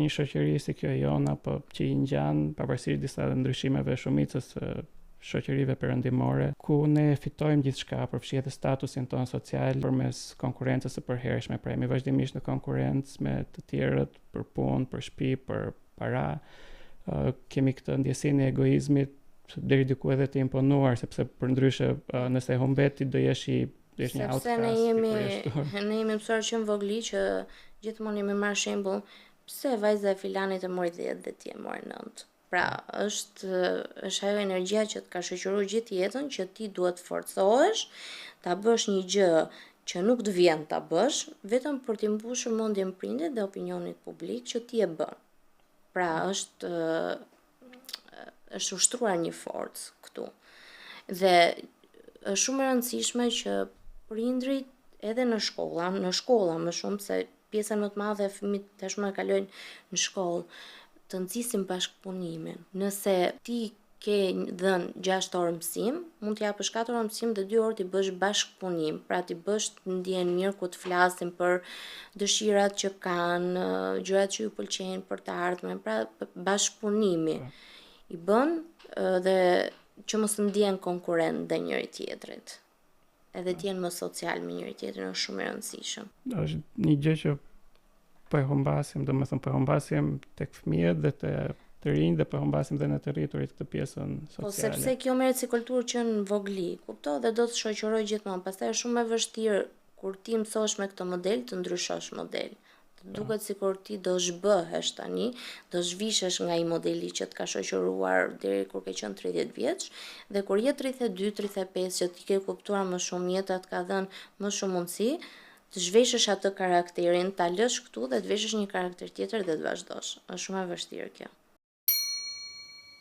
një shoqëri si kjo jona, po që i ngjan pavarësisht disa ndryshimeve shumicës së shoqërive perëndimore, ku ne fitojmë gjithçka, përfshi edhe statusin tonë social përmes konkurrencës së përhershme, pra jemi vazhdimisht në konkurrencë me të tjerët për punë, për shtëpi, për para. Kemi këtë ndjesinë e egoizmit deri diku edhe të imponuar, sepse përndryshe nëse humbet ti do jesh një outcast. Sepse ne jemi mësuar që në vogli që gjithmonë jemi marrë shembull, pse vajza e filanit e mori 10 dhe ti e mori 9. Pra, është ajo energjia që të ka shoqëruar gjithë jetën, që ti duhet forcohesh ta bësh një gjë që nuk të vjen ta bësh, vetëm për t'i mbushur mendjen prindit dhe opinionit publik që ti e bën. Pra, është ushtruar një forcë këtu. Dhe është shumë e rëndësishme që prindrit edhe në shkolla më shumë, se pjesën më të madhe e fëmijët tashmë kalojnë në shkollë, të nxisin bashkëpunimin. Nëse ti ke dhënë 6 orë mësim, mund të japësh 4 orë mësim dhe 2 orë t'i bësh bashkëpunim, pra t'i bësh të ndjen mirë ku të flasin për dëshirat që kanë, gjërat që ju pëlqejnë për të ardhmen, pra bashkëpunimi i bën dhe që mos ndjen konkurrent ndaj njëri tjetrit. Edhe të jenë më social me njëri tjetrin është shumë e rëndësishëm. Është një gjë që po e humbasim, domethënë po e humbasim tek fëmijët dhe të rinj dhe po e humbasim dhe në të rriturit këtë pjesën sociale. Po sepse kjo merret si kulturë që në vogli, kupto, dhe do të shoqëroj gjithmonë. Pastaj është shumë e vështirë kur ti mësohesh me këtë model të ndryshosh model. Duket sikur ti do zhbëhesh tani, do zhvishesh nga ai modeli që të ka shoqëruar deri kur ke qenë 30 vjeç, dhe kur je 32, 35 që ti ke kuptuar më shumë, jeta të ka dhënë më shumë mundësi, të zhveshësh atë karakterin, ta lësh këtu dhe të veshësh një karakter tjetër dhe të vazhdosh. Është shumë e vështirë kjo.